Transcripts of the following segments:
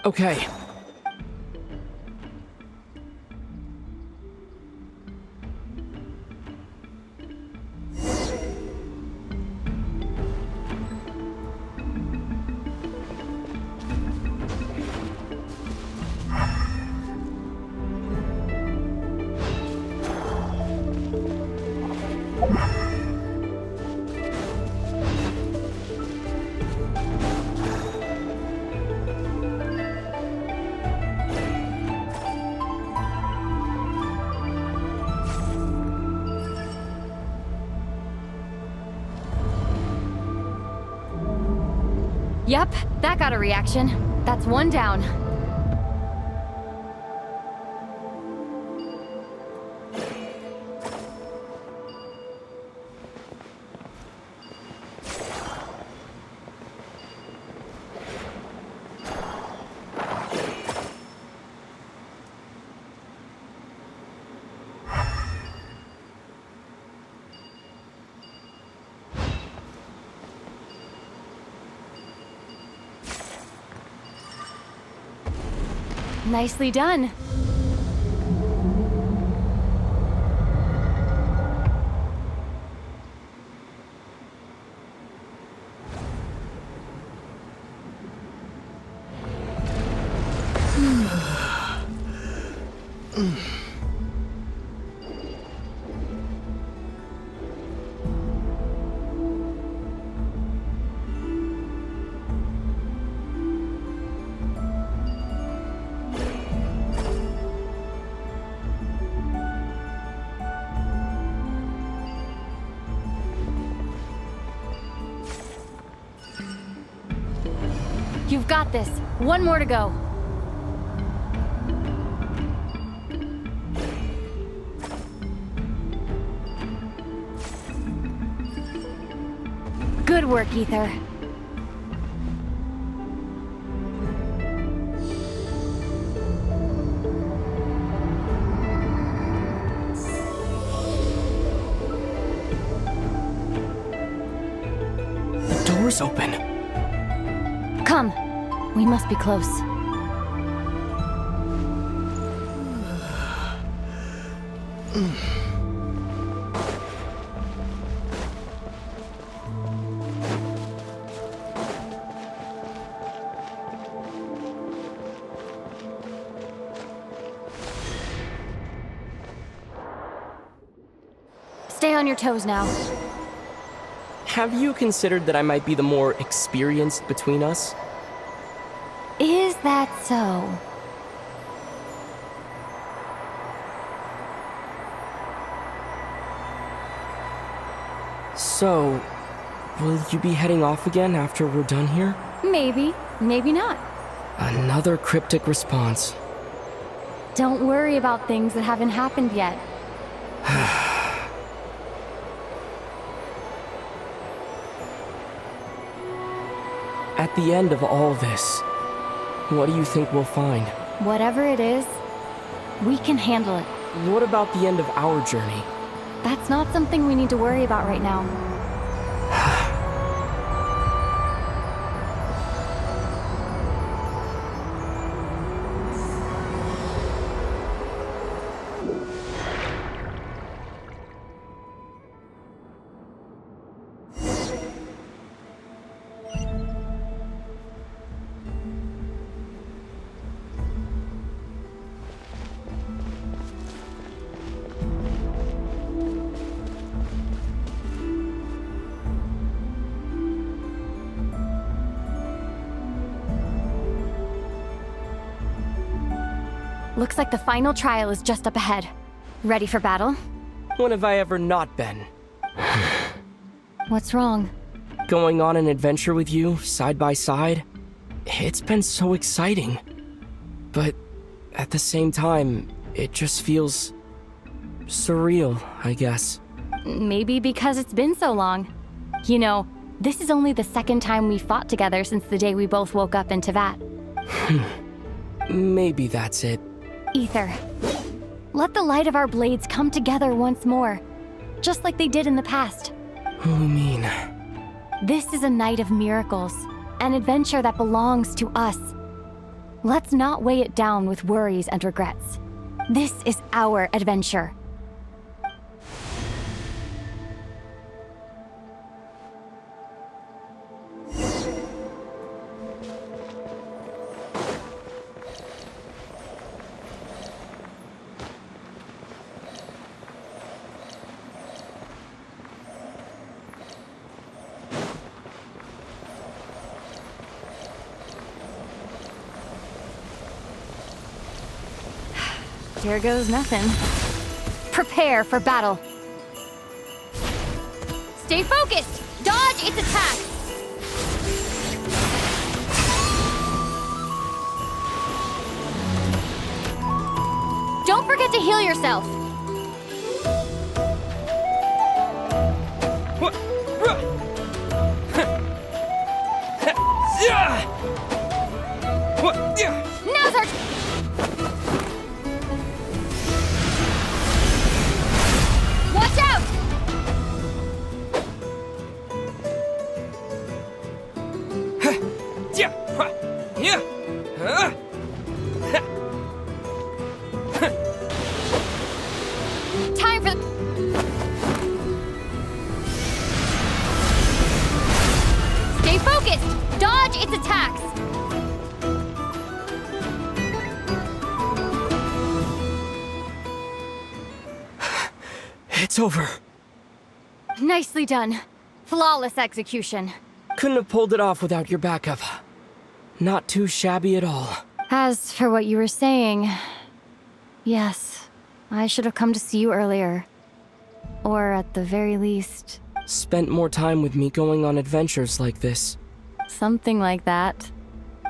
Okay. Yep, that got a reaction. That's one down. Nicely done. You've got this. One more to go. Good work, Ether. The door's open. Come. We must be close. Stay on your toes now. Have you considered that I might be the more experienced between us? Is that so? So, will you be heading off again after we're done here? Maybe, maybe not. Another cryptic response. Don't worry about things that haven't happened yet. At the end of all this, what do you think we'll find? Whatever it is, we can handle it. What about the end of our journey? That's not something we need to worry about right now. Looks like the final trial is just up ahead. Ready for battle? When have I ever not been? What's wrong? Going on an adventure with you, side by side? It's been so exciting. But at the same time, it just feels surreal, I guess. Maybe because it's been so long. You know, this is only the second time we fought together since the day we both woke up in Teyvat. Maybe that's it. Ether, let the light of our blades come together once more, just like they did in the past. What do you mean? This is a night of miracles, an adventure that belongs to us. Let's not weigh it down with worries and regrets. This is our adventure. Here goes nothing. Prepare for battle. Stay focused! Dodge its attack! Don't forget to heal yourself! Now's our... Watch out! Time for... Stay focused! Dodge its attacks! It's over. Nicely done. Flawless execution. Couldn't have pulled it off without your backup. Not too shabby at all. As for what you were saying, yes, I should have come to see you earlier. Or at the very least... Spent more time with me going on adventures like this. something like that.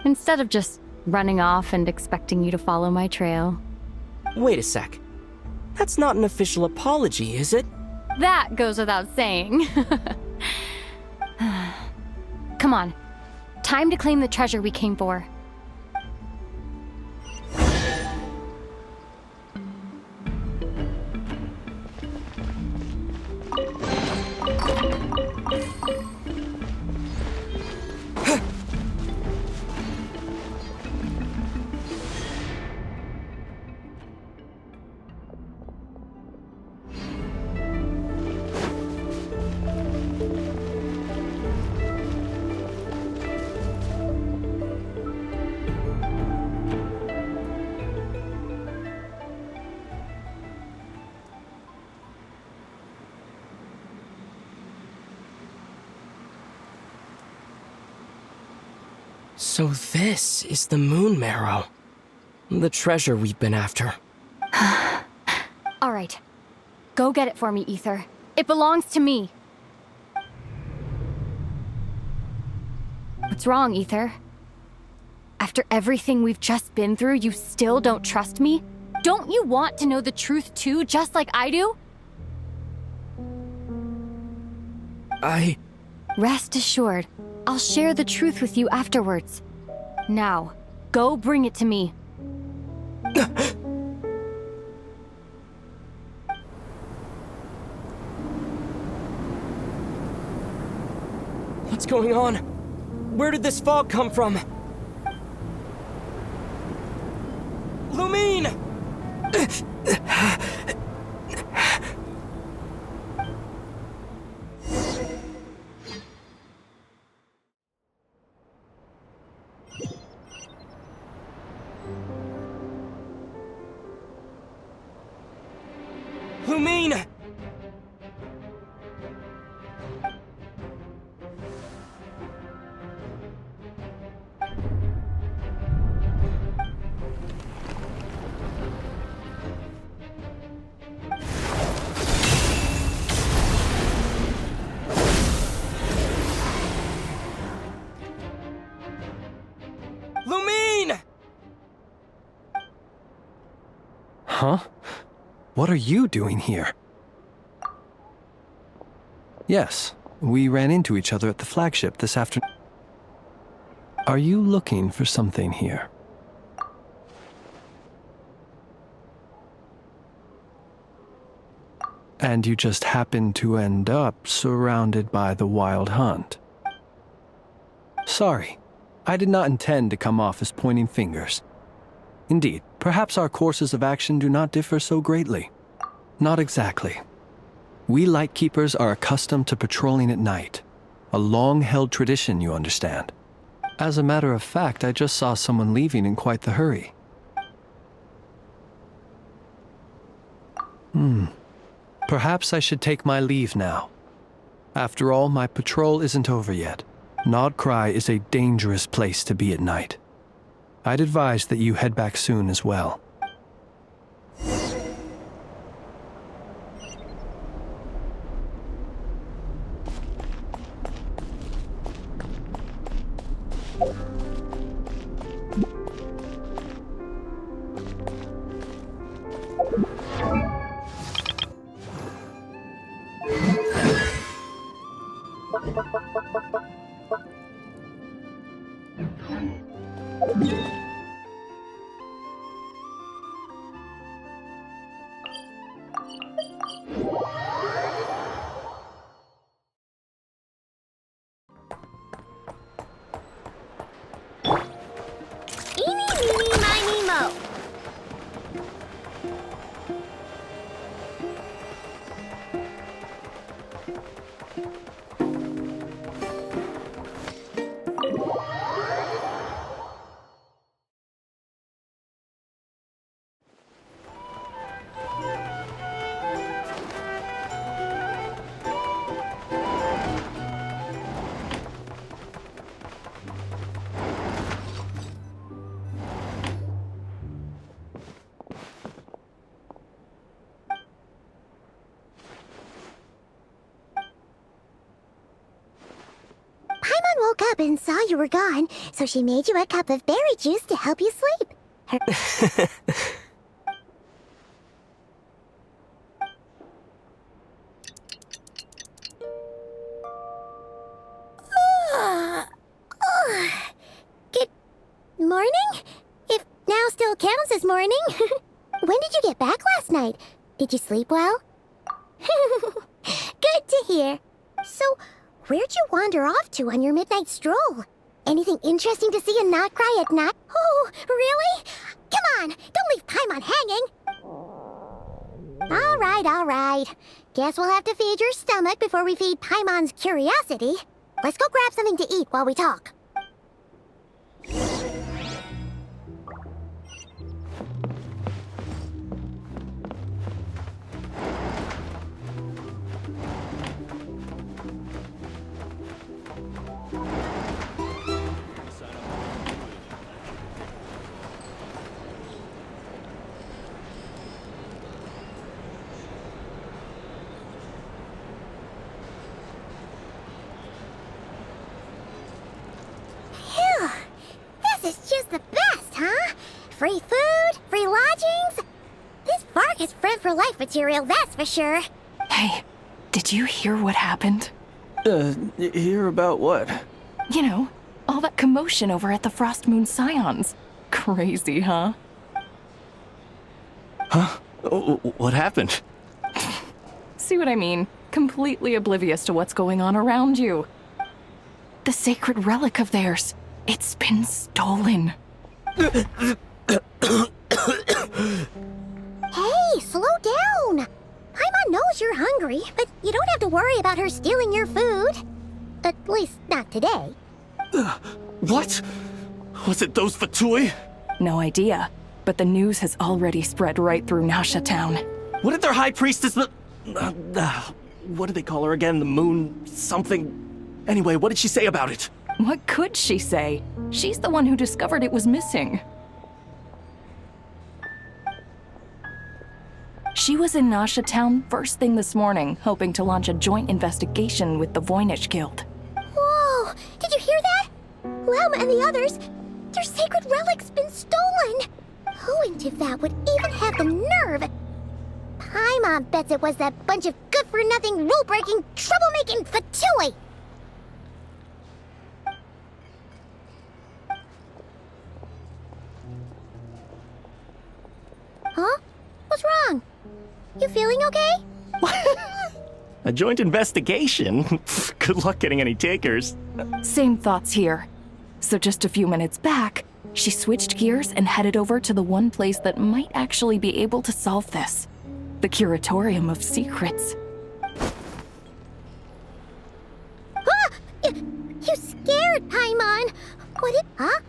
Instead of just running off and expecting you to follow my trail. Wait a sec. That's not an official apology, is it? That goes without saying. Come on. Time to claim the treasure we came for. So this is the moon marrow. The treasure we've been after. All right. Go get it for me, Ether. It belongs to me. What's wrong, Ether? After everything we've just been through, you still don't trust me? Don't you want to know the truth too, just like I do? Rest assured, I'll share the truth with you afterwards. Now, go bring it to me. What's going on? Where did this fog come from? Lumine! Lumine! Lumine! Huh? What are you doing here? Yes, we ran into each other at the flagship this afternoon. Are you looking for something here? And you just happened to end up surrounded by the Wild Hunt. Sorry, I did not intend to come off as pointing fingers. Indeed, perhaps our courses of action do not differ so greatly. Not exactly. We Lightkeepers are accustomed to patrolling at night. A long-held tradition, you understand. As a matter of fact, I just saw someone leaving in quite the hurry. Perhaps I should take my leave now. After all, my patrol isn't over yet. Krai is a dangerous place to be at night. I'd advise that you head back soon as well. Eeny, meeny, miny, mo. Paimon woke up and saw you were gone, so she made you a cup of berry juice to help you sleep. Good morning? If now still counts as morning. When did you get back last night? Did you sleep well? Good to hear. So, where'd you wander off to on your midnight stroll? Anything interesting to see in Krai at night? Oh, really? Come on, don't leave Paimon hanging. All right. Guess we'll have to feed your stomach before we feed Paimon's curiosity. Let's go grab something to eat while we talk. This is just the best, huh? Free food, free lodgings. This park is friend for life material, that's for sure. Hey, did you hear what happened? Hear about what? You know, all that commotion over at the Frost Moon Scions. Crazy, huh? Huh? What happened? See what I mean? Completely oblivious to what's going on around you. The sacred relic of theirs. It's been stolen. Hey, slow down. Paimon knows you're hungry, but you don't have to worry about her stealing your food. At least, not today. What? Was it those Fatui? No idea, but the news has already spread right through Nasha Town. What did their high priestess... what did they call her again? The moon... something... Anyway, what did she say about it? What could she say? She's the one who discovered it was missing. She was in Nasha Town first thing this morning, hoping to launch a joint investigation with the Voynich Guild. Whoa! Did you hear that? Lelma and the others, their sacred relic's been stolen! Who in Tivat would even have the nerve? Paimon bets it was that bunch of good-for-nothing, rule-breaking, troublemaking Fatui! Huh? What's wrong? You feeling okay? A joint investigation? Good luck getting any takers. Same thoughts here. So just a few minutes back, she switched gears and headed over to the one place that might actually be able to solve this. The Curatorium of Secrets. Ah! You scared Paimon! What did... Huh?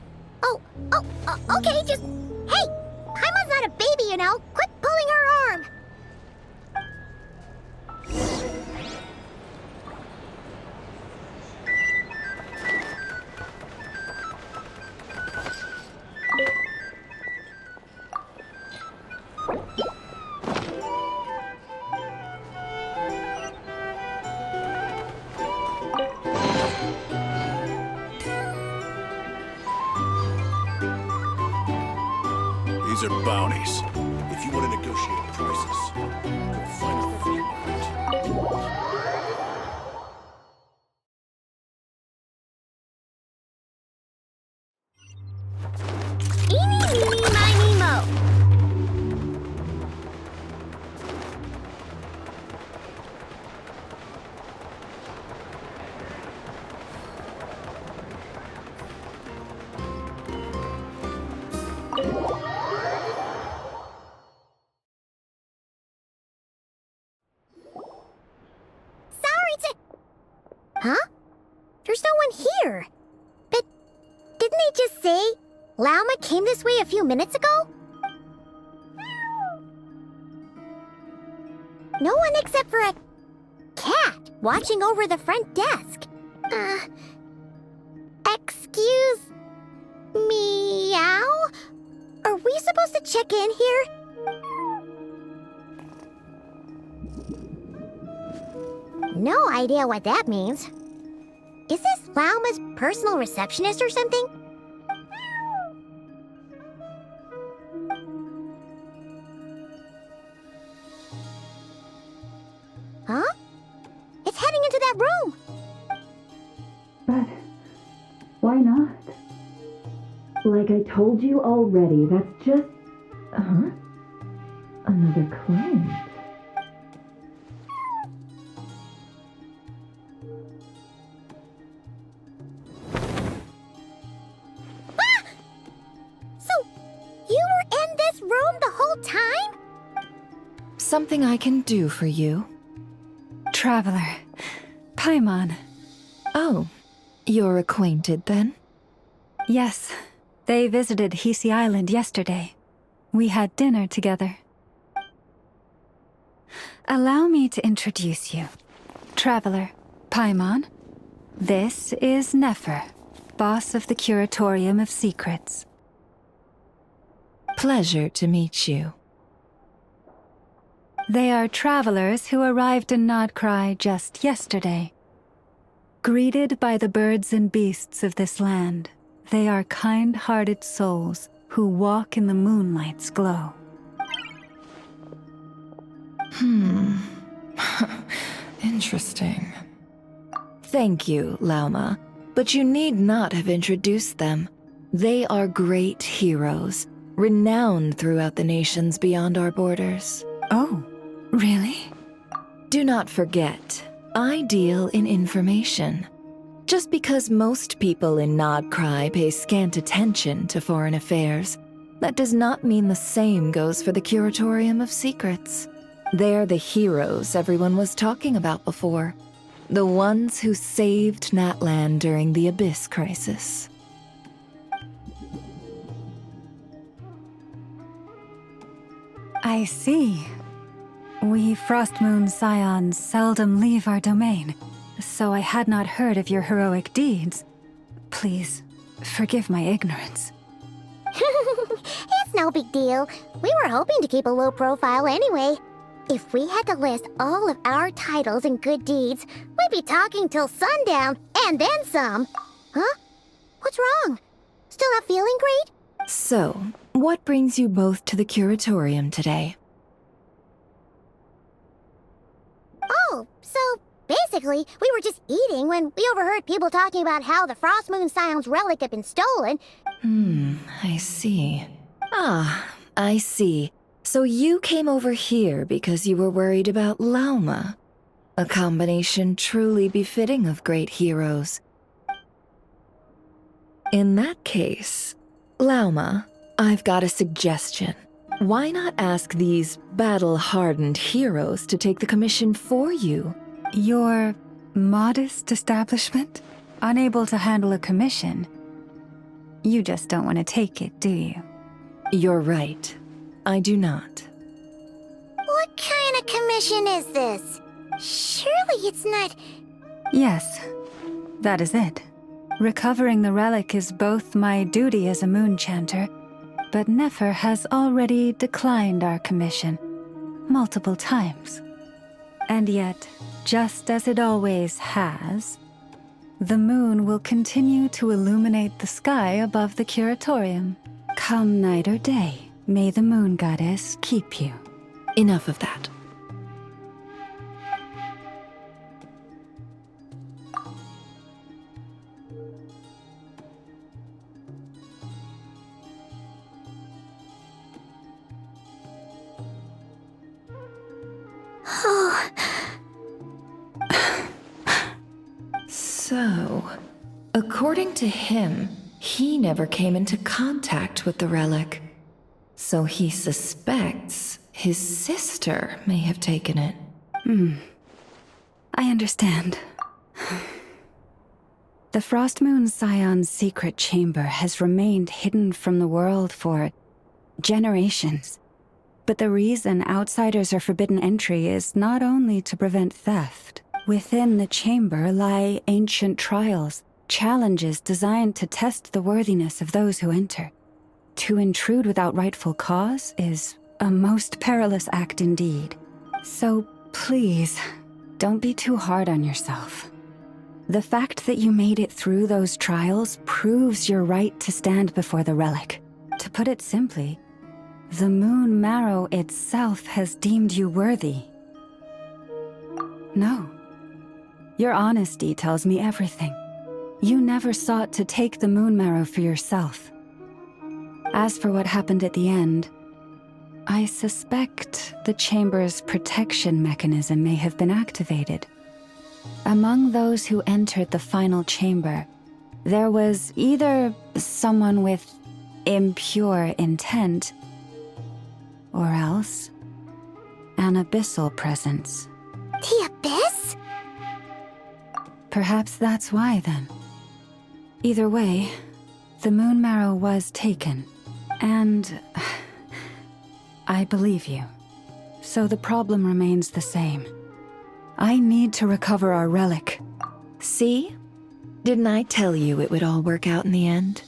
Okay, just... Hey! Paimon's not a baby, you know! Quit pulling her arm! These are bounties. If you want to negotiate prices, go find a flea market. Eeny, meeny, miny, mo. Huh? There's no one here. But didn't they just say Lauma came this way a few minutes ago? No one except for a cat watching over the front desk. Excuse meow? Are we supposed to check in here? No idea what that means. Is this Lauma's personal receptionist or something? Huh? It's heading into that room! But why not? Like I told you already, that's just... Another client. Something I can do for you? Traveler. Paimon. Oh, you're acquainted then? Yes. They visited Hisi Island yesterday. We had dinner together. Allow me to introduce you. Traveler, Paimon. This is Nefer, boss of the Curatorium of Secrets. Pleasure to meet you. They are travelers who arrived in Krai just yesterday. Greeted by the birds and beasts of this land, they are kind-hearted souls who walk in the moonlight's glow. Interesting. Thank you, Lauma, but you need not have introduced them. They are great heroes, renowned throughout the nations beyond our borders. Oh. Really? Do not forget, I deal in information. Just because most people in Krai pay scant attention to foreign affairs, that does not mean the same goes for the Curatorium of Secrets. They're the heroes everyone was talking about before. The ones who saved Natlan during the Abyss crisis. I see. We Frostmoon Scions seldom leave our domain, so I had not heard of your heroic deeds. Please, forgive my ignorance. It's no big deal. We were hoping to keep a low profile anyway. If we had to list all of our titles and good deeds, we'd be talking till sundown, and then some. Huh? What's wrong? Still not feeling great? So, what brings you both to the Curatorium today? Oh, so basically, we were just eating when we overheard people talking about how the Frostmoon Scion's relic had been stolen. I see. I see. So you came over here because you were worried about Lauma. A combination truly befitting of great heroes. In that case, Lauma, I've got a suggestion. Why not ask these battle-hardened heroes to take the commission for you? Your modest establishment? Unable to handle a commission? You just don't want to take it, do you? You're right. I do not. What kind of commission is this? Surely it's not... Yes, that is it. Recovering the relic is both my duty as a moon chanter, but Nefer has already declined our commission multiple times. And yet, just as it always has, the moon will continue to illuminate the sky above the curatorium. Come night or day, may the moon goddess keep you. Enough of that. So, according to him, he never came into contact with the relic. So he suspects his sister may have taken it. I understand. The Frost Moon Scion's secret chamber has remained hidden from the world for generations. But the reason outsiders are forbidden entry is not only to prevent theft. Within the chamber lie ancient trials, challenges designed to test the worthiness of those who enter. To intrude without rightful cause is a most perilous act indeed. So please, don't be too hard on yourself. The fact that you made it through those trials proves your right to stand before the relic. To put it simply, the moon marrow itself has deemed you worthy. No. Your honesty tells me everything. You never sought to take the moon marrow for yourself. As for what happened at the end, I suspect the chamber's protection mechanism may have been activated. Among those who entered the final chamber, there was either someone with impure intent, or else an abyssal presence. The Abyss? Perhaps that's why, then. Either way, the moon marrow was taken, and I believe you. So the problem remains the same. I need to recover our relic. See? Didn't I tell you it would all work out in the end?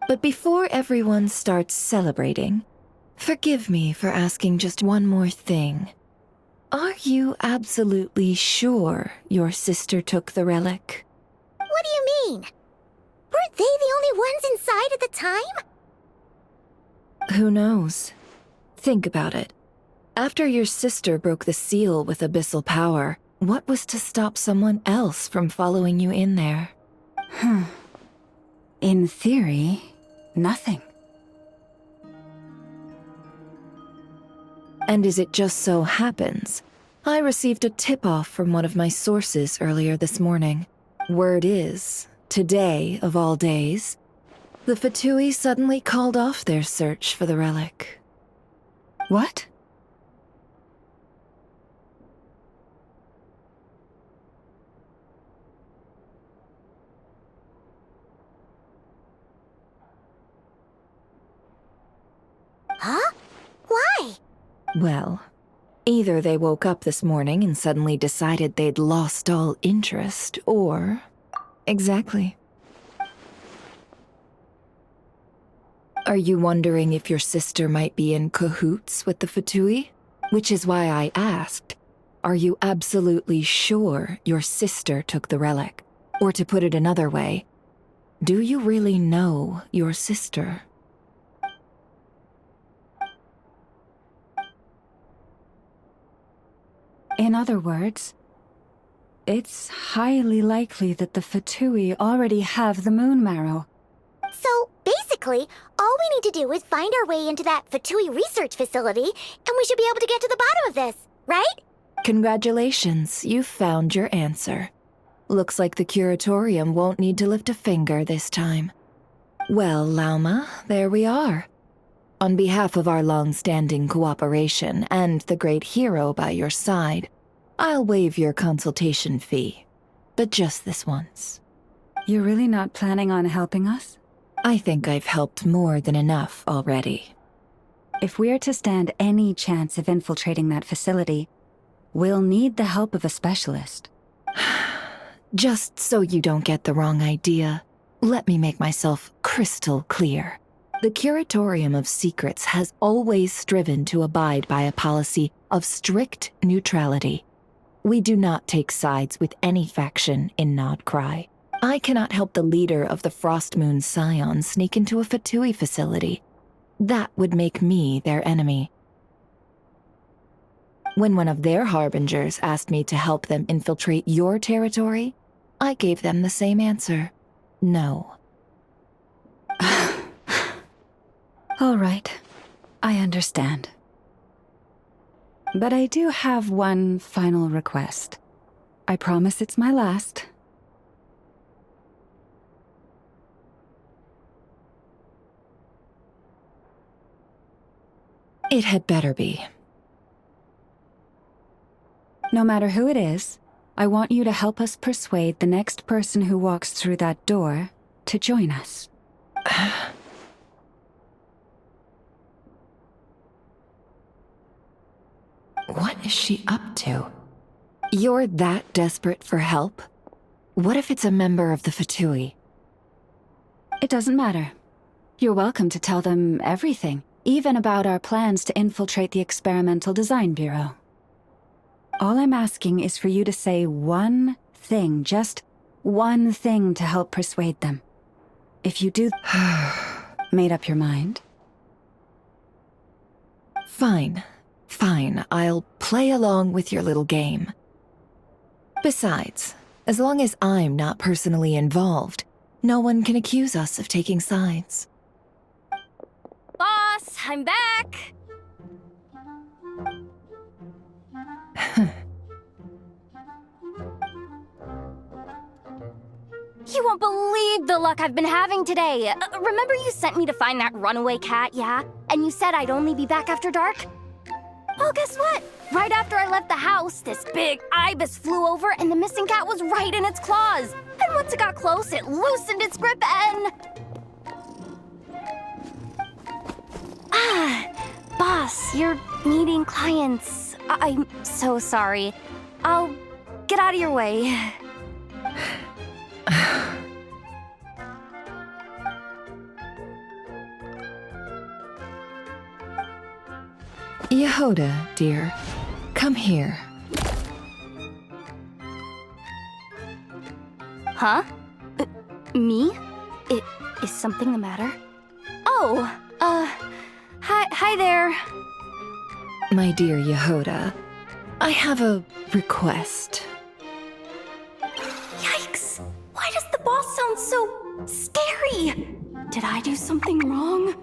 But before everyone starts celebrating, forgive me for asking just one more thing. Are you absolutely sure your sister took the relic? What do you mean? Weren't they the only ones inside at the time? Who knows? Think about it. After your sister broke the seal with abyssal power, what was to stop someone else from following you in there? In theory, nothing. And as it just so happens, I received a tip-off from one of my sources earlier this morning. Word is, today of all days, the Fatui suddenly called off their search for the relic. What? Huh? Why? Well, either they woke up this morning and suddenly decided they'd lost all interest, or... Exactly. Are you wondering if your sister might be in cahoots with the Fatui? Which is why I asked, are you absolutely sure your sister took the relic? Or to put it another way, do you really know your sister? In other words, it's highly likely that the Fatui already have the moon marrow. So, basically, all we need to do is find our way into that Fatui research facility, and we should be able to get to the bottom of this, right? Congratulations, you've found your answer. Looks like the curatorium won't need to lift a finger this time. Well, Lauma, there we are. On behalf of our long-standing cooperation and the great hero by your side, I'll waive your consultation fee. But just this once. You're really not planning on helping us? I think I've helped more than enough already. If we're to stand any chance of infiltrating that facility, we'll need the help of a specialist. Just so you don't get the wrong idea, let me make myself crystal clear. The Curatorium of Secrets has always striven to abide by a policy of strict neutrality. We do not take sides with any faction in Nod Krai. I cannot help the leader of the Frostmoon Scions sneak into a Fatui facility. That would make me their enemy. When one of their harbingers asked me to help them infiltrate your territory, I gave them the same answer. No. All right, I understand. But I do have one final request. I promise it's my last. It had better be. No matter who it is, I want you to help us persuade the next person who walks through that door to join us. What is she up to? You're that desperate for help? What if it's a member of the Fatui? It doesn't matter. You're welcome to tell them everything, even about our plans to infiltrate the Experimental Design Bureau. All I'm asking is for you to say one thing, just one thing to help persuade them. If you do... made up your mind? Fine. Fine, I'll play along with your little game. Besides, as long as I'm not personally involved, no one can accuse us of taking sides. Boss, I'm back! You won't believe the luck I've been having today. Remember you sent me to find that runaway cat, yeah? And you said I'd only be back after dark? Well, guess what? Right after I left the house, this big ibis flew over and the missing cat was right in its claws. And once it got close, it loosened its grip and... Boss, you're meeting clients. I'm so sorry. I'll get out of your way. Yehoda, dear, come here. Huh? Me? Is something the matter? Oh, hi there. My dear Yehoda, I have a request. Yikes! Why does the boss sound so scary? Did I do something wrong?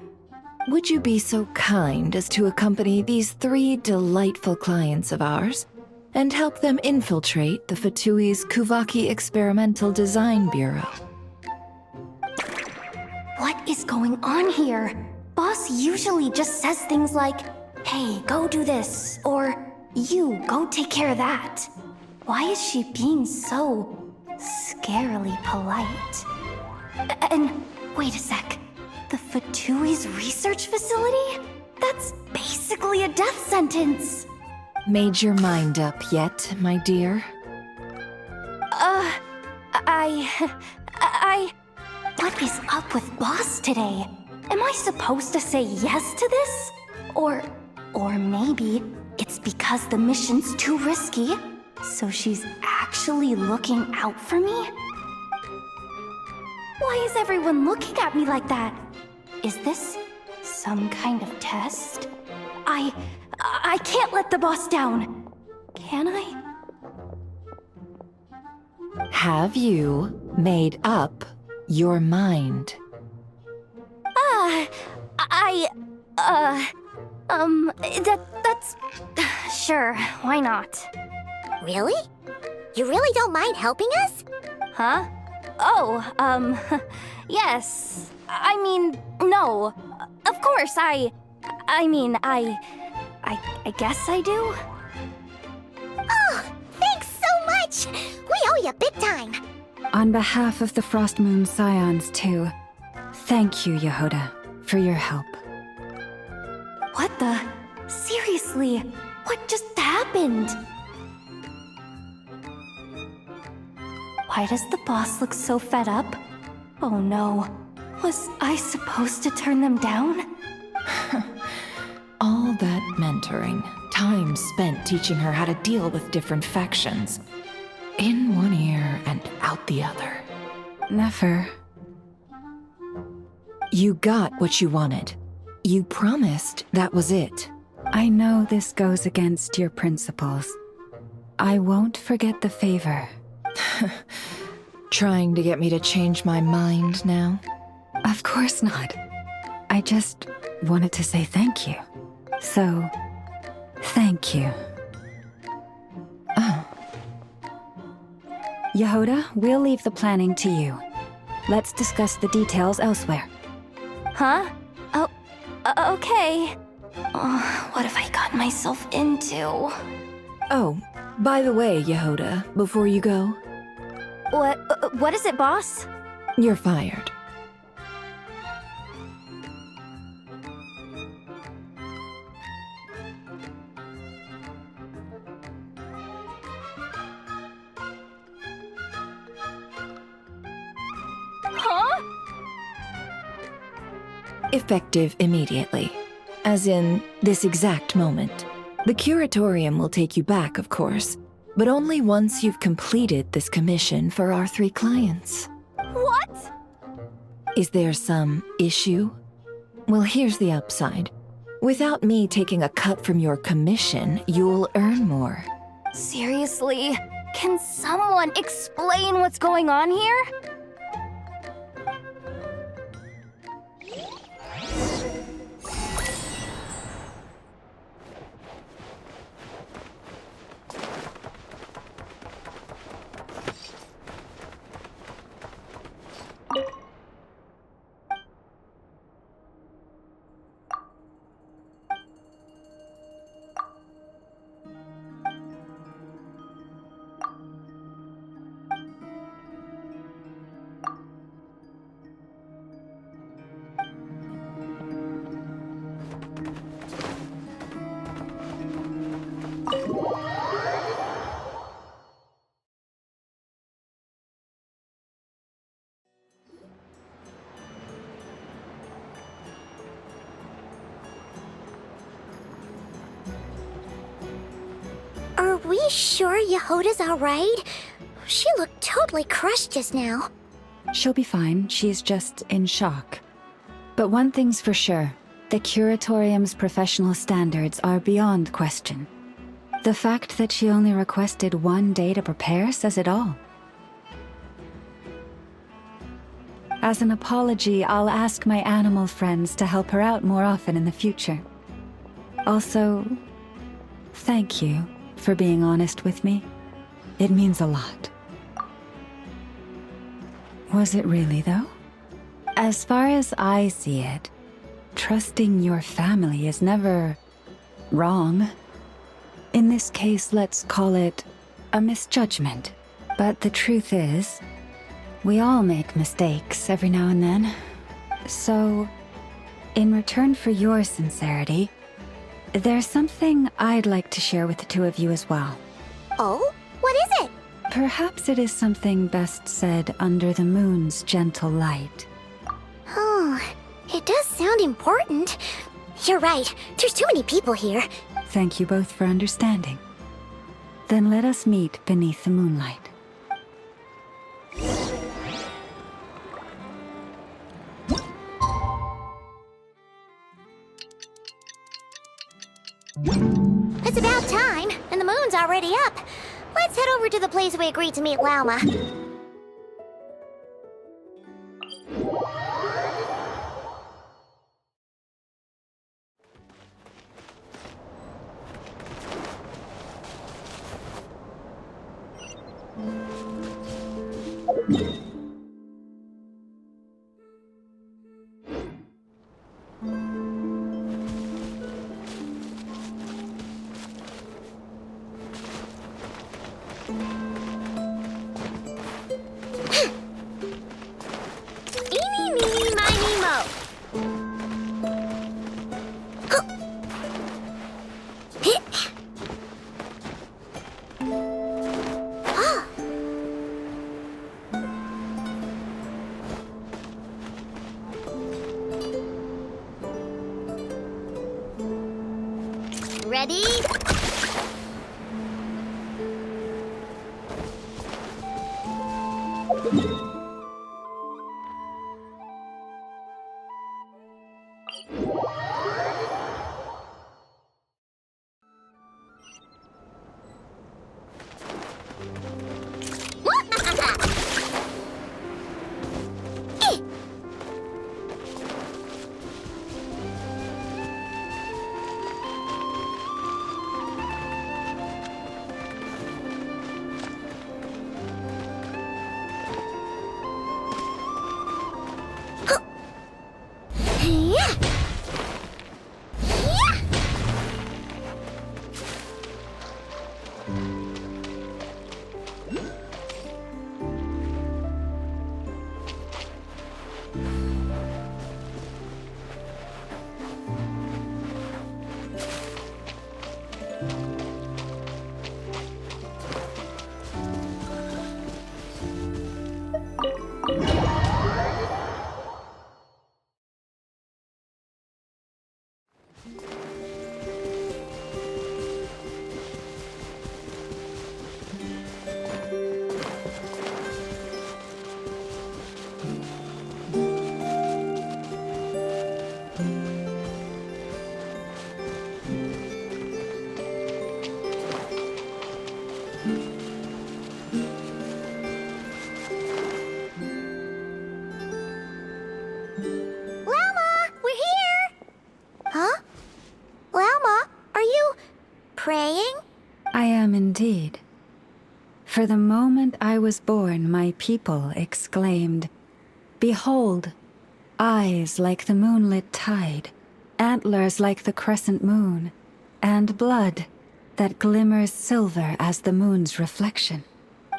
Would you be so kind as to accompany these 3 delightful clients of ours and help them infiltrate the Fatui's Kuvaki Experimental Design Bureau? What is going on here? Boss usually just says things like, hey, go do this, or you, go take care of that. Why is she being so scarily polite? And wait a sec. The Fatui's research facility? That's basically a death sentence. Made your mind up yet, my dear? What is up with Boss today? Am I supposed to say yes to this? Or maybe it's because the mission's too risky, so she's actually looking out for me? Why is everyone looking at me like that? Is this some kind of test? I can't let the boss down. Can I? Have you made up your mind? That's... Sure, why not? Really? You really don't mind helping us? Huh? Oh, yes. I mean, no. Of course, I guess I do. Oh, thanks so much! We owe you big time! On behalf of the Frost Moon Scions, too, thank you, Yehoda, for your help. What the? Seriously, what just happened? Why does the boss look so fed up? Oh no. Was I supposed to turn them down? All that mentoring, time spent teaching her how to deal with different factions. In one ear and out the other. Never. You got what you wanted. You promised that was it. I know this goes against your principles. I won't forget the favor. Trying to get me to change my mind now? Of course not. I just wanted to say thank you. So, thank you. Oh. Yehoda, we'll leave the planning to you. Let's discuss the details elsewhere. Huh? Oh, okay. What have I gotten myself into? Oh, by the way, Yehoda, before you go, What is it, boss? you're fired. Huh? Effective immediately. As in, this exact moment. The curatorium will take you back, of course, but only once you've completed this commission for our 3 clients. What? Is there some issue? Well, here's the upside. Without me taking a cut from your commission, you'll earn more. Seriously? Can someone explain what's going on here? Are we sure Yehoda's alright? She looked totally crushed just now. She'll be fine, she's just in shock. But one thing's for sure, the curatorium's professional standards are beyond question. The fact that she only requested 1 day to prepare says it all. As an apology, I'll ask my animal friends to help her out more often in the future. Also, thank you for being honest with me. It means a lot. Was it really, though? As far as I see it, trusting your family is never wrong. In this case, let's call it a misjudgment. But the truth is, we all make mistakes every now and then. So, in return for your sincerity, there's something I'd like to share with the 2 of you as well. Oh? What is it? Perhaps it is something best said under the moon's gentle light. Oh, it does sound important. You're right, there's too many people here. Thank you both for understanding. Then let us meet beneath the moonlight. It's about time, and the moon's already up. Let's head over to the place we agreed to meet Lauma. Ready? Praying? I am indeed. For the moment I was born, my people exclaimed, "Behold, eyes like the moonlit tide, antlers like the crescent moon, and blood that glimmers silver as the moon's reflection."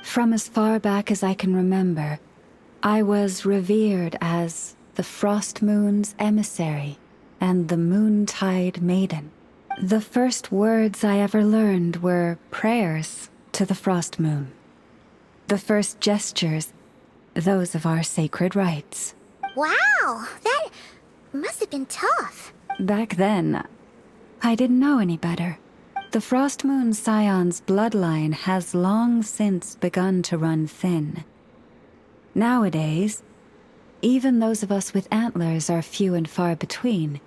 From as far back as I can remember, I was revered as the frost moon's emissary and the moontide maiden. The first words I ever learned were prayers to the frost moon. The first gestures, those of our sacred rites. Wow, that must have been tough. Back then, I didn't know any better. The frost moon scion's bloodline has long since begun to run thin. Nowadays, even those of us with antlers are few and far between,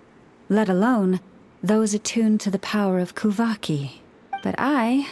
let alone those attuned to the power of Kuvaki. But I...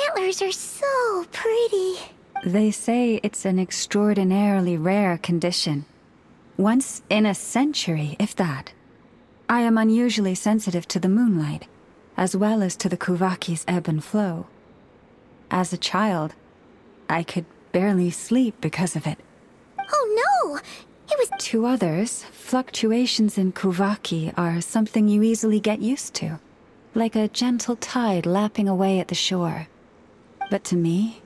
Antlers are so pretty. They say it's an extraordinarily rare condition. Once in a century, if that. I am unusually sensitive to the moonlight, as well as to the Kuvaki's ebb and flow. As a child, I could barely sleep because of it. Oh no! It was... To others, fluctuations in Kuvaki are something you easily get used to, like a gentle tide lapping away at the shore. But to me,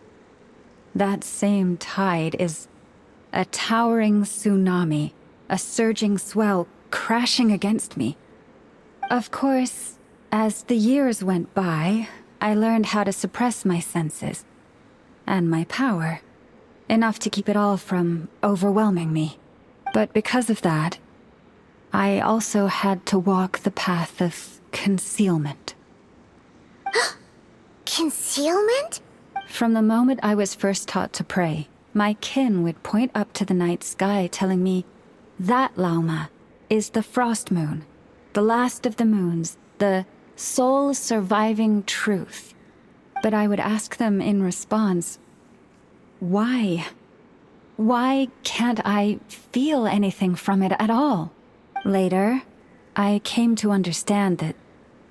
that same tide is a towering tsunami, a surging swell crashing against me. Of course, as the years went by, I learned how to suppress my senses and my power, enough to keep it all from overwhelming me. But because of that, I also had to walk the path of concealment. Concealment? From the moment I was first taught to pray, my kin would point up to the night sky telling me, "That, Lauma, is the frost moon, the last of the moons, the sole surviving truth." But I would ask them in response, why? Why can't I feel anything from it at all? Later, I came to understand that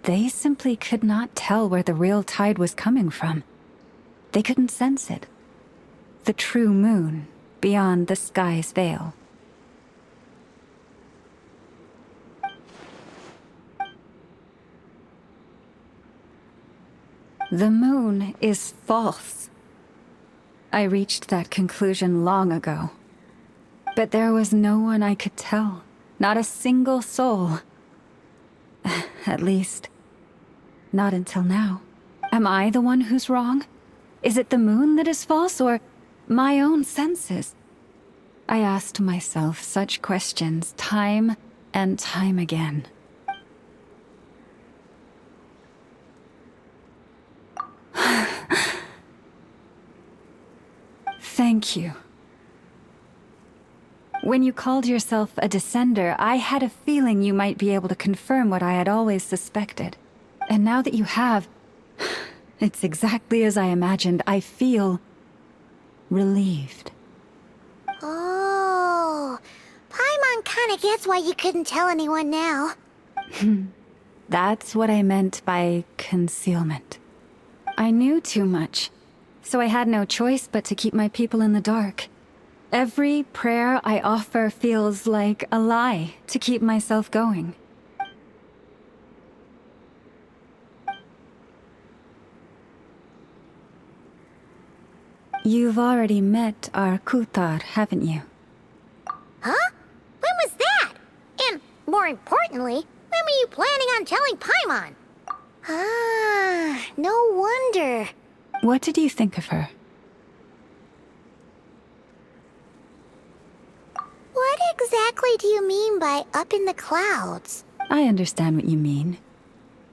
they simply could not tell where the real tide was coming from. They couldn't sense it. The true moon beyond the sky's veil. The moon is false. I reached that conclusion long ago. But there was no one I could tell. Not a single soul. At least, not until now. Am I the one who's wrong? Is it the moon that is false, or my own senses? I asked myself such questions time and time again. Thank you. When you called yourself a descender, I had a feeling you might be able to confirm what I had always suspected. And now that you have, it's exactly as I imagined. I feel relieved. Oh, Paimon kinda gets why you couldn't tell anyone now. That's what I meant by concealment. I knew too much, so I had no choice but to keep my people in the dark. Every prayer I offer feels like a lie to keep myself going. You've already met our Kutar, haven't you? Huh? When was that? And, more importantly, when were you planning on telling Paimon? Ah, no wonder. What did you think of her? What exactly do you mean by up in the clouds? I understand what you mean.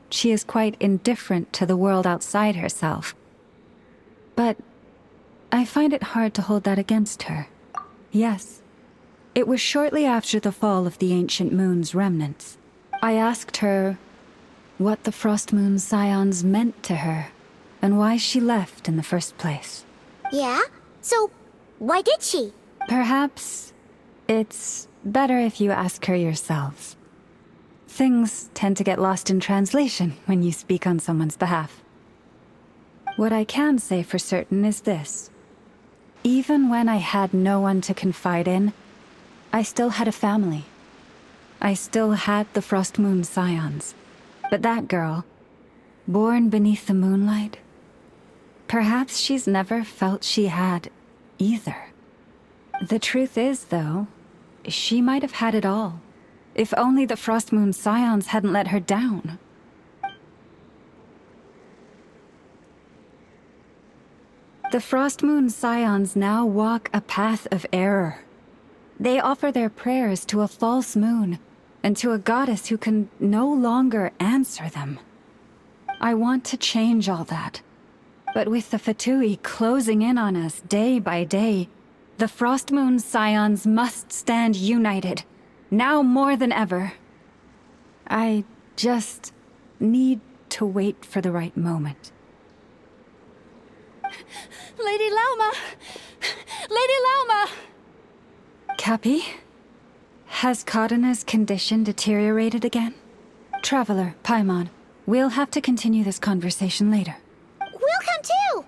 She is quite indifferent to the world outside herself. But I find it hard to hold that against her. Yes, it was shortly after the fall of the ancient moon's remnants. I asked her what the Frost Moon Scions meant to her, and why she left in the first place. Yeah? So, why did she? Perhaps it's better if you ask her yourselves. Things tend to get lost in translation when you speak on someone's behalf. What I can say for certain is this. Even when I had no one to confide in, I still had a family. I still had the Frost Moon Scions. But that girl, born beneath the moonlight, perhaps she's never felt she had either. The truth is, though, she might have had it all, if only the Frost Moon Scions hadn't let her down. The Frost Moon Scions now walk a path of error. They offer their prayers to a false moon, and to a goddess who can no longer answer them. I want to change all that. But with the Fatui closing in on us day by day, the Frost Moon Scions must stand united, now more than ever. I just need to wait for the right moment. Lady Lauma! Lady Lauma! Cappy? Has Kadena's condition deteriorated again? Traveler, Paimon, we'll have to continue this conversation later. We'll come too!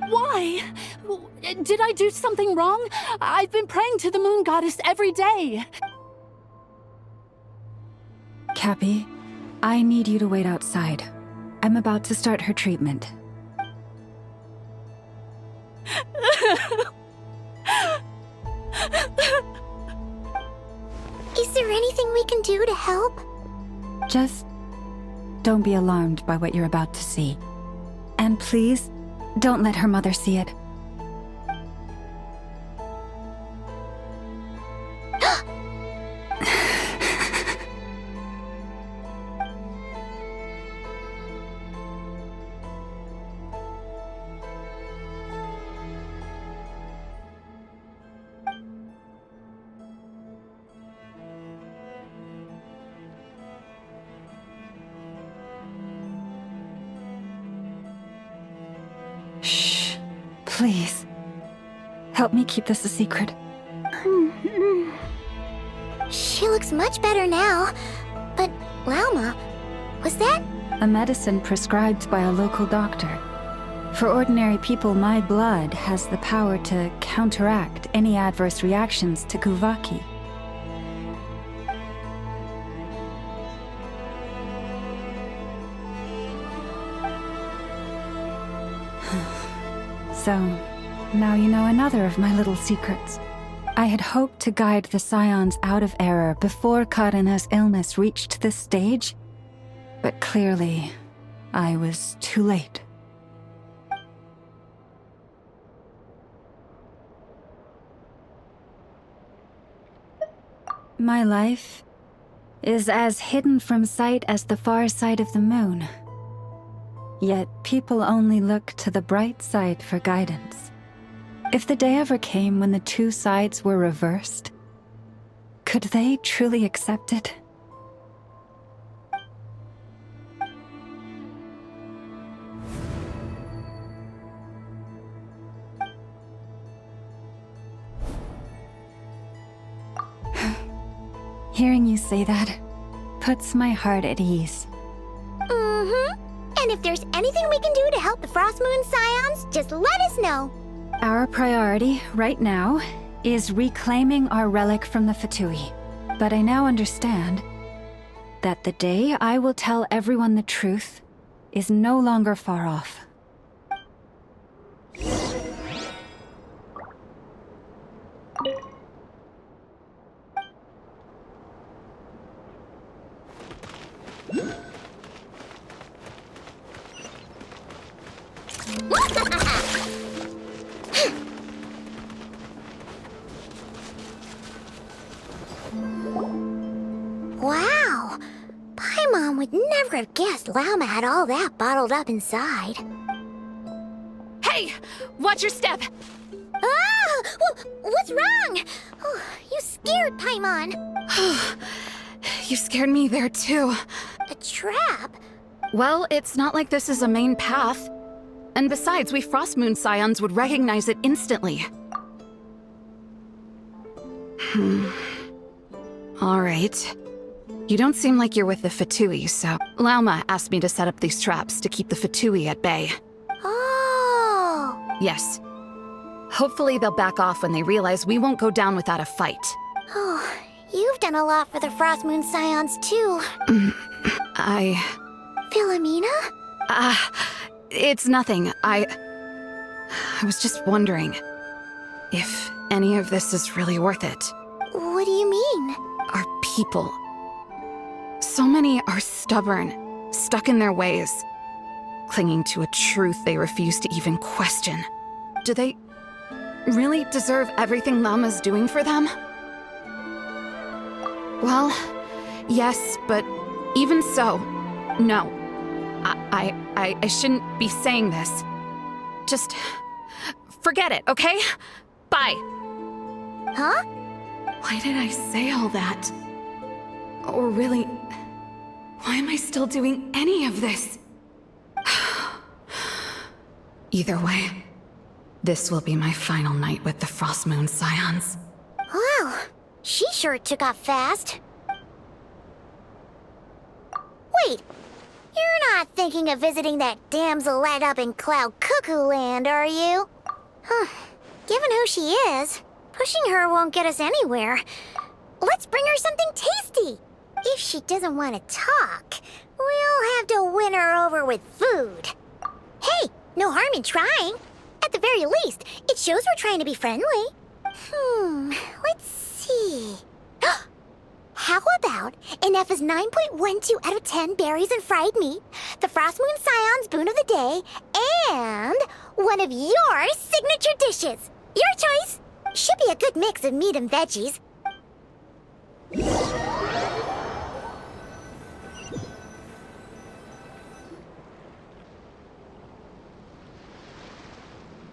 Why? Did I do something wrong? I've been praying to the moon goddess every day. Cappy, I need you to wait outside. I'm about to start her treatment. Is there anything we can do to help? Just don't be alarmed by what you're about to see. And please, don't let her mother see it. Please, help me keep this a secret. She looks much better now. But, Lauma, was that? A medicine prescribed by a local doctor. For ordinary people, my blood has the power to counteract any adverse reactions to Kuvaki. So, now you know another of my little secrets. I had hoped to guide the Scions out of error before Karina's illness reached this stage, but clearly, I was too late. My life is as hidden from sight as the far side of the moon. Yet people only look to the bright side for guidance. If the day ever came when the two sides were reversed, could they truly accept it? Hearing you say that puts my heart at ease. And if there's anything we can do to help the Frost Moon Scions, just let us know. Our priority, right now, is reclaiming our relic from the Fatui. But I now understand that the day I will tell everyone the truth is no longer far off. Wow! Paimon would never have guessed Lauma had all that bottled up inside. Hey! Watch your step! Ah! What's wrong? Oh, you scared Paimon. You scared me there too. A trap? Well, it's not like this is a main path. And besides, we Frost Moon Scions would recognize it instantly. Alright. You don't seem like you're with the Fatui, so Lauma asked me to set up these traps to keep the Fatui at bay. Oh! Yes. Hopefully they'll back off when they realize we won't go down without a fight. Oh, you've done a lot for the Frost Moon Scions too. Philomena? It's nothing. I was just wondering if any of this is really worth it. What do you mean? Our people. So many are stubborn, stuck in their ways, clinging to a truth they refuse to even question. Do they really deserve everything Lama's doing for them? Well, yes, but even so, no. I shouldn't be saying this. Just forget it, okay? Bye. Huh? Why did I say all that? Or really, why am I still doing any of this? Either way, this will be my final night with the Frost Moon Scions. Wow, she sure took off fast. Wait, you're not thinking of visiting that damselette up in Cloud Cuckoo Land, are you? Huh, given who she is, pushing her won't get us anywhere. Let's bring her something tasty. If she doesn't want to talk, we'll have to win her over with food. Hey, no harm in trying. At the very least, it shows we're trying to be friendly. Let's see. How about Ineffa's 9.12 out of 10 berries and fried meat, the Frost Moon Scion's boon of the day, and one of your signature dishes? Your choice. Should be a good mix of meat and veggies.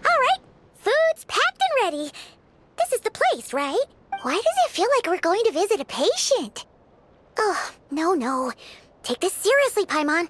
Alright, food's packed and ready. This is the place, right? Why does it feel like we're going to visit a patient? Oh, no. Take this seriously, Paimon.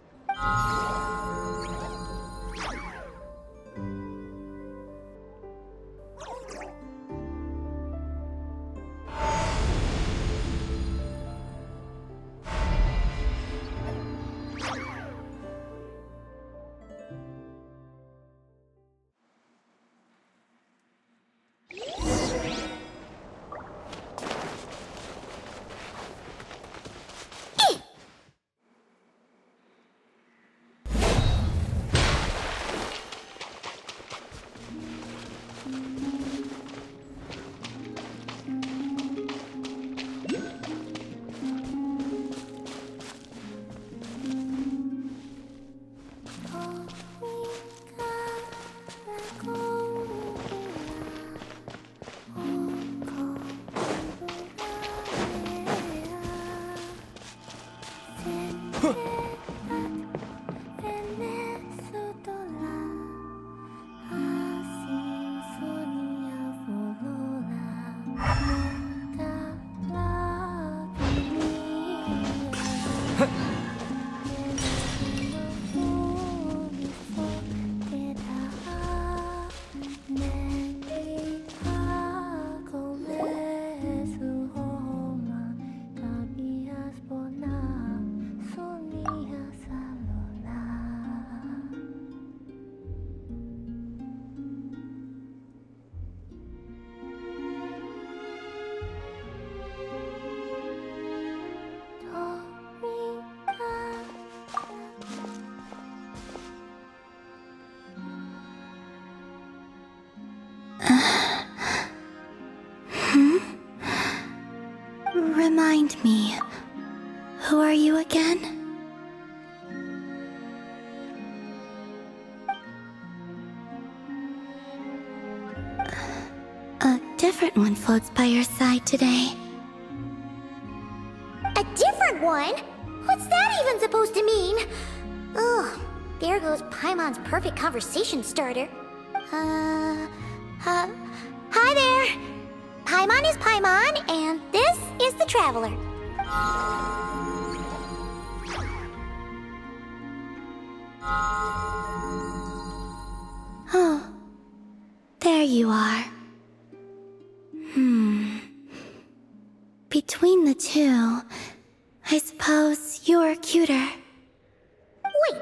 Remind me, who are you again? A different one floats by your side today. A different one? What's that even supposed to mean? Oh, there goes Paimon's perfect conversation starter. Hi there! Paimon is Paimon, and this is the Traveler. Oh, there you are. Between the two, I suppose you're cuter. Wait,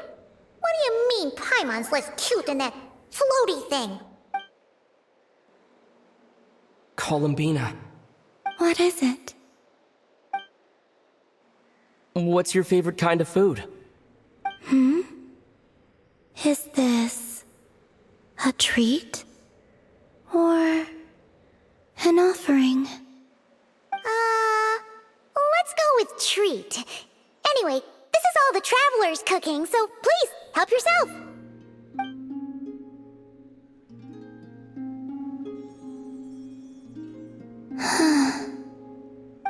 what do you mean Paimon's less cute than that floaty thing? Columbina, What is it? what's your favorite kind of food? Is this a treat? Or an offering? Let's go with treat. Anyway, this is all the Traveler's cooking, so please, help yourself.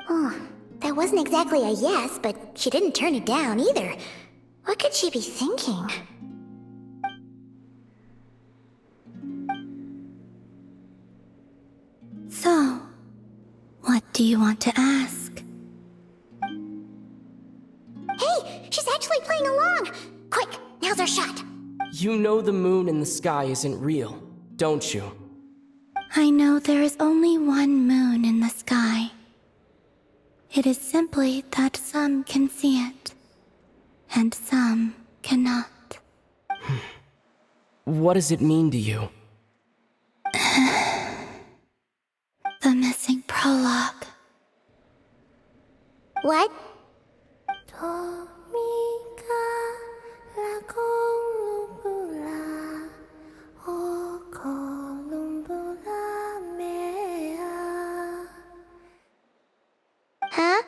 Oh, that wasn't exactly a yes, but she didn't turn it down either. What could she be thinking? So, what do you want to ask? Hey, she's actually playing along! Quick, now's our shot! You know the moon in the sky isn't real, don't you? I know there is only one moon in the sky. It is simply that some can see it, and some cannot. What does it mean to you? The missing prologue. What? Huh?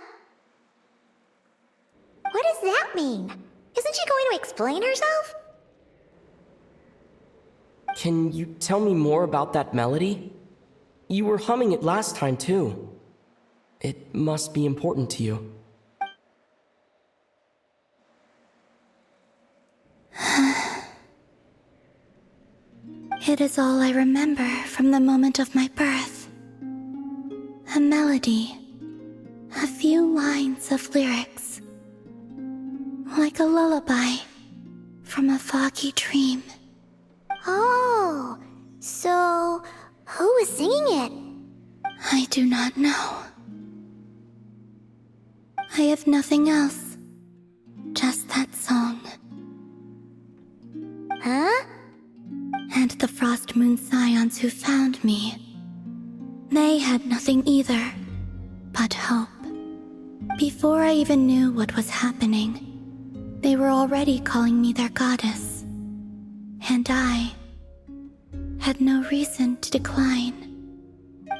What does that mean? Isn't she going to explain herself? Can you tell me more about that melody? You were humming it last time, too. It must be important to you. It is all I remember from the moment of my birth. A melody. A few lines of lyrics. Like a lullaby from a foggy dream. Oh, so who was singing it? I do not know. I have nothing else. Just that song. Huh? And the Frost Moon Scions who found me. They had nothing either, but hope. Before I even knew what was happening, they were already calling me their goddess. And I had no reason to decline.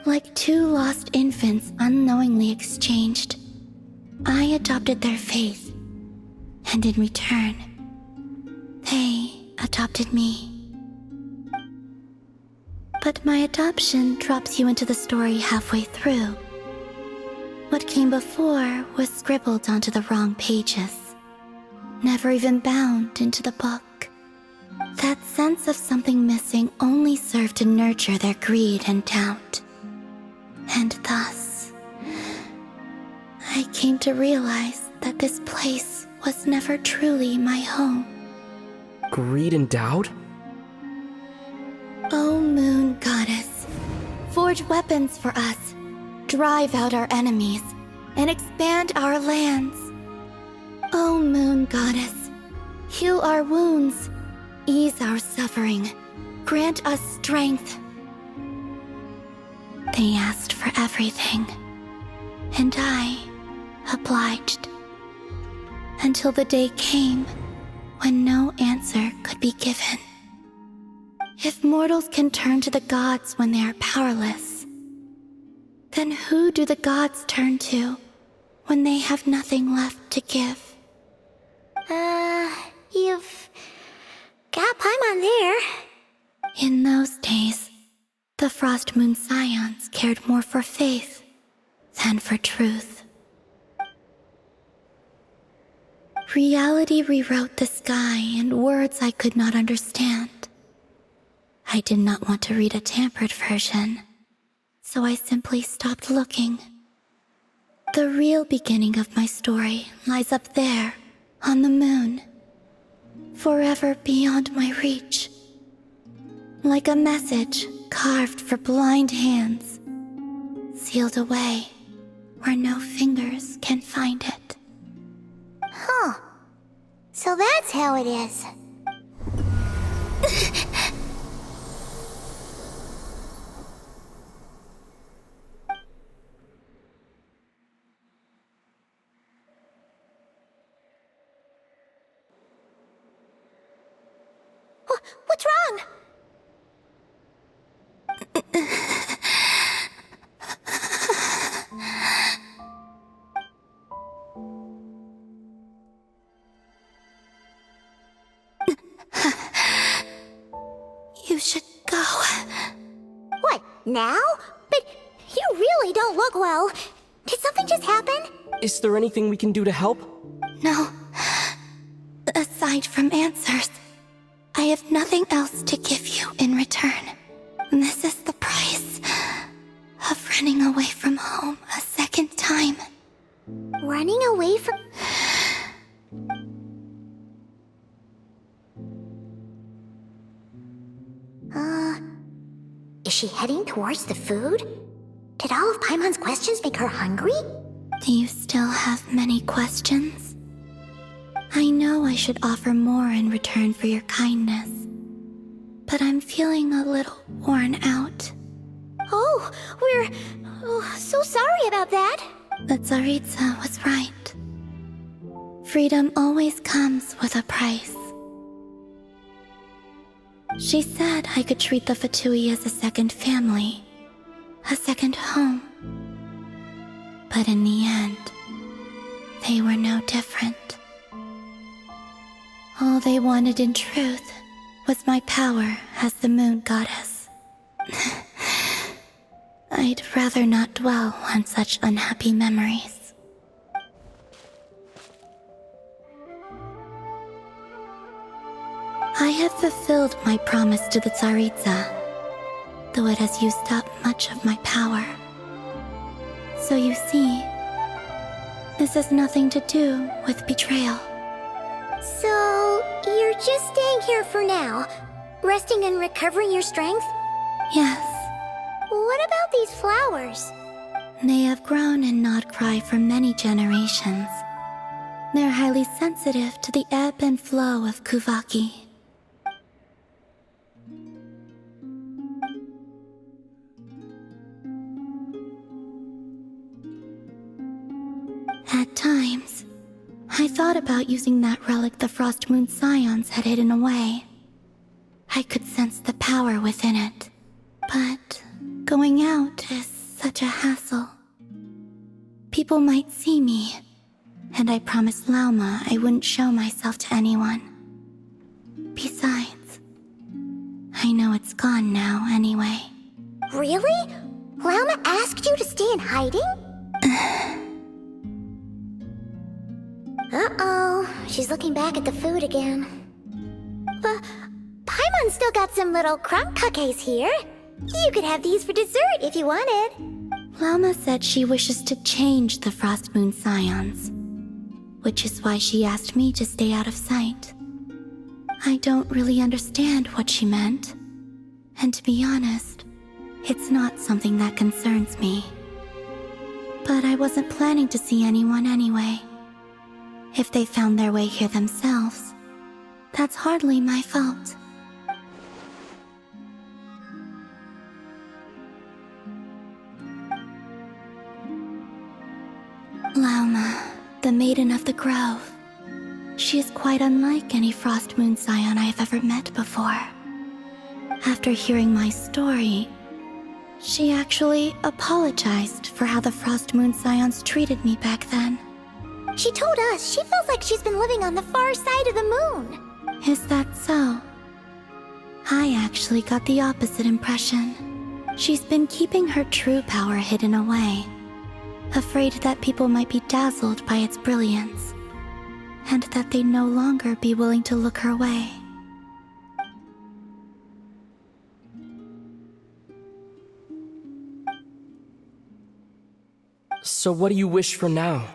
Like two lost infants unknowingly exchanged, I adopted their faith, and in return, they adopted me. But my adoption drops you into the story halfway through. What came before was scribbled onto the wrong pages, never even bound into the book. That sense of something missing only served to nurture their greed and doubt. And thus, I came to realize that this place was never truly my home. Greed and doubt? O Moon Goddess, forge weapons for us, drive out our enemies, and expand our lands. O Moon Goddess, heal our wounds, ease our suffering, grant us strength. They asked for everything, and I obliged. Until the day came when no answer could be given. If mortals can turn to the gods when they are powerless, then Then who do the gods turn to when they have nothing left to give? You've got Paimon there. In those days, the Frost Moon Scions cared more for faith than for truth. Reality rewrote the sky in words I could not understand. I did not want to read a tampered version, so I simply stopped looking. The real beginning of my story lies up there, on the moon, forever beyond my reach. Like a message carved for blind hands, sealed away where no fingers can find it. Huh. So that's how it is. What's wrong? You should go. What, now? But you really don't look well. Did something just happen? Is there anything we can do to help? No. Aside from answers, I have nothing else to give you in return. This is the price of running away from home a second time. Running away from... Is she heading towards the food? Did all of Paimon's questions make her hungry? Do you still have many questions? I know I should offer more in return for your kindness, but I'm feeling a little worn out. Oh, we're so sorry about that. The Tsaritsa was right. Freedom always comes with a price. She said I could treat the Fatui as a second family, a second home. But in the end, they were no different. All they wanted in truth was my power as the moon goddess. I'd rather not dwell on such unhappy memories. I have fulfilled my promise to the Tsaritsa, though it has used up much of my power. So you see, this has nothing to do with betrayal. So, you're just staying here for now, resting and recovering your strength? Yes. What about these flowers? They have grown in Nodcry for many generations. They're highly sensitive to the ebb and flow of Kuvaki. At times, I thought about using that relic the Frost Moon Scions had hidden away. I could sense the power within it, but going out is such a hassle. People might see me, and I promised Lauma I wouldn't show myself to anyone. Besides, I know it's gone now anyway. Really? Lauma asked you to stay in hiding? Uh-oh, she's looking back at the food again. But Paimon still got some little crumb cupcakes here. You could have these for dessert if you wanted. Lauma said she wishes to change the Frost Moon Scions, which is why she asked me to stay out of sight. I don't really understand what she meant, and to be honest, it's not something that concerns me. But I wasn't planning to see anyone anyway. If they found their way here themselves, that's hardly my fault. Lauma, the Maiden of the Grove. She is quite unlike any Frost Moon Scion I have ever met before. After hearing my story, She actually apologized for how the Frost Moon Scions treated me back then. She told us she feels like she's been living on the far side of the moon. Is that so? I actually got the opposite impression. She's been keeping her true power hidden away, afraid that people might be dazzled by its brilliance, and that they'd no longer be willing to look her way. So what do you wish for now?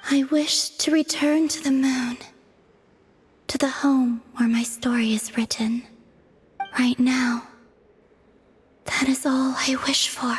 I wish to return to the moon, to the home where my story is written. Right now, that is all I wish for.